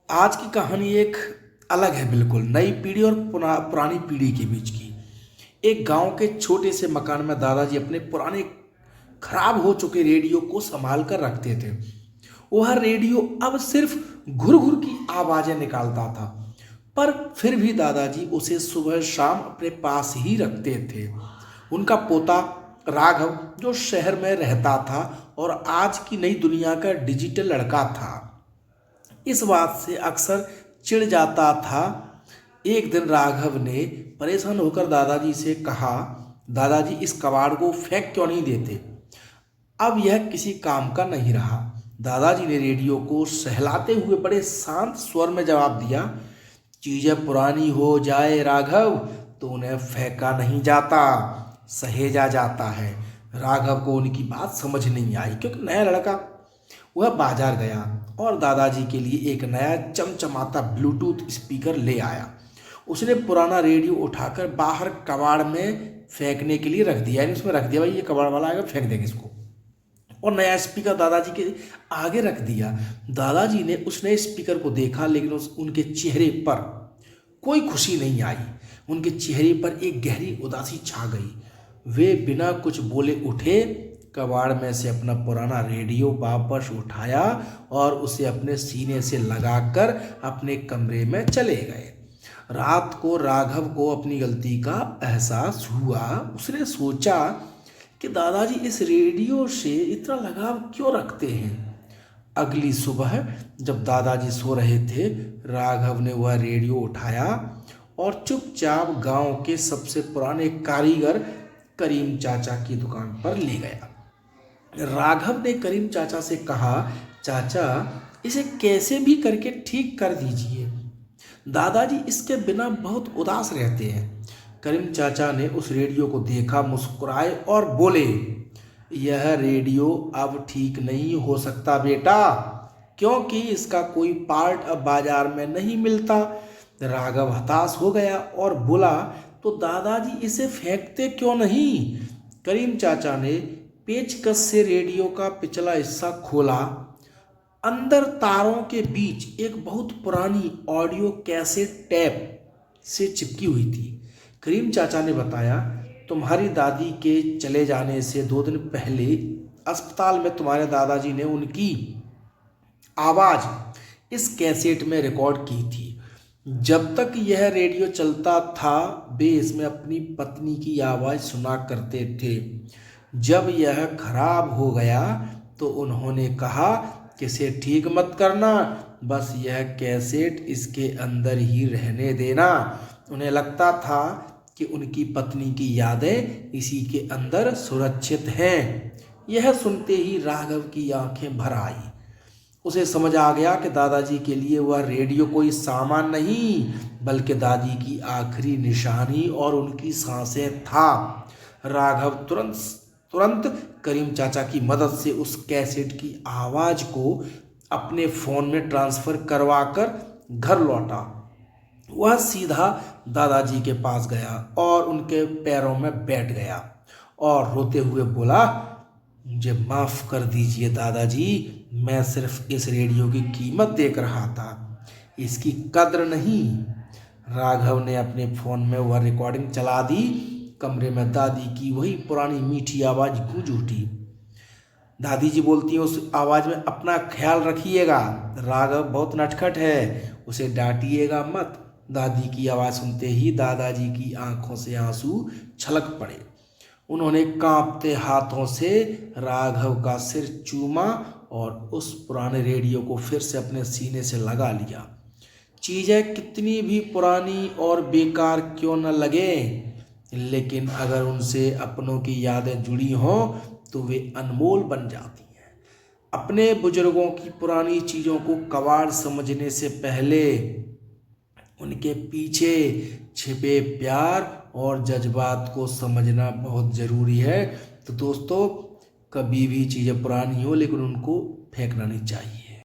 आज की कहानी एक अलग है, बिल्कुल नई पीढ़ी और पुरानी पीढ़ी के बीच की। एक गांव के छोटे से मकान में दादाजी अपने पुराने खराब हो चुके रेडियो को संभाल कर रखते थे। वह रेडियो अब सिर्फ घुर घुर की आवाजें निकालता था, पर फिर भी दादाजी उसे सुबह शाम अपने पास ही रखते थे। उनका पोता राघव, जो शहर में रहता था और आज की नई दुनिया का डिजिटल लड़का था, इस बात से अक्सर चिढ़ जाता था। एक दिन राघव ने परेशान होकर दादाजी से कहा, दादाजी इस कबाड़ को फेंक क्यों नहीं देते? अब यह किसी काम का नहीं रहा। दादाजी ने रेडियो को सहलाते हुए बड़े शांत स्वर में जवाब दिया, चीजें पुरानी हो जाए राघव तो उन्हें फेंका नहीं जाता, सहेजा जाता है। राघव को उनकी बात समझ नहीं आई, क्योंकि नया लड़का। वह बाजार गया और दादाजी के लिए एक नया चमचमाता ब्लूटूथ स्पीकर ले आया। उसने पुराना रेडियो उठाकर बाहर कबाड़ में फेंकने के लिए रख दिया, यानी उसमें रख दिया, भाई ये कबाड़ वाला आएगा फेंक देंगे इसको। और नया स्पीकर दादाजी के आगे रख दिया। दादाजी ने उस नए स्पीकर को देखा, लेकिन उनके चेहरे पर कोई खुशी नहीं आई। उनके चेहरे पर एक गहरी उदासी छा गई। वे बिना कुछ बोले उठे, कबाड़ में से अपना पुराना रेडियो वापस उठाया और उसे अपने सीने से लगाकर अपने कमरे में चले गए। रात को राघव को अपनी गलती का एहसास हुआ। उसने सोचा कि दादाजी इस रेडियो से इतना लगाव क्यों रखते हैं। अगली सुबह जब दादाजी सो रहे थे, राघव ने वह रेडियो उठाया और चुपचाप गांव के सबसे पुराने कारीगर करीम चाचा की दुकान पर ले गया। राघव ने करीम चाचा से कहा, चाचा इसे कैसे भी करके ठीक कर दीजिए, दादाजी इसके बिना बहुत उदास रहते हैं। करीम चाचा ने उस रेडियो को देखा, मुस्कुराए और बोले, यह रेडियो अब ठीक नहीं हो सकता बेटा, क्योंकि इसका कोई पार्ट अब बाजार में नहीं मिलता। राघव हताश हो गया और बोला, तो दादाजी इसे फेंकते क्यों नहीं? करीम चाचा ने पेचकस से रेडियो का पिछला हिस्सा खोला। अंदर तारों के बीच एक बहुत पुरानी ऑडियो कैसेट टेप से चिपकी हुई थी। करीम चाचा ने बताया, तुम्हारी दादी के चले जाने से 2 दिन पहले अस्पताल में तुम्हारे दादाजी ने उनकी आवाज़ इस कैसेट में रिकॉर्ड की थी। जब तक यह रेडियो चलता था, वे इसमें अपनी पत्नी की आवाज़ सुना करते थे। जब यह खराब हो गया तो उन्होंने कहा कि इसे ठीक मत करना, बस यह कैसेट इसके अंदर ही रहने देना। उन्हें लगता था कि उनकी पत्नी की यादें इसी के अंदर सुरक्षित हैं। यह सुनते ही राघव की आंखें भर आई। उसे समझ आ गया कि दादाजी के लिए वह रेडियो कोई सामान नहीं, बल्कि दादी की आखिरी निशानी और उनकी सांसें था। राघव तुरंत करीम चाचा की मदद से उस कैसेट की आवाज़ को अपने फ़ोन में ट्रांसफ़र करवाकर घर लौटा। वह सीधा दादाजी के पास गया और उनके पैरों में बैठ गया और रोते हुए बोला, मुझे माफ़ कर दीजिए दादाजी, मैं सिर्फ इस रेडियो की कीमत देख रहा था, इसकी कद्र नहीं। राघव ने अपने फ़ोन में वह रिकॉर्डिंग चला दी। कमरे में दादी की वही पुरानी मीठी आवाज़ गूंज उठी। दादी जी बोलती हैं उस आवाज़ में, अपना ख्याल रखिएगा, राघव बहुत नटखट है, उसे डांटिएगा मत। दादी की आवाज़ सुनते ही दादाजी की आंखों से आंसू छलक पड़े। उन्होंने कांपते हाथों से राघव का सिर चूमा और उस पुराने रेडियो को फिर से अपने सीने से लगा लिया। चीज़ें कितनी भी पुरानी और बेकार क्यों न लगे, लेकिन अगर उनसे अपनों की यादें जुड़ी हों तो वे अनमोल बन जाती हैं। अपने बुजुर्गों की पुरानी चीज़ों को कबाड़ समझने से पहले उनके पीछे छिपे प्यार और जज्बात को समझना बहुत ज़रूरी है। तो दोस्तों, कभी भी चीज़ें पुरानी हो लेकिन उनको फेंकना नहीं चाहिए।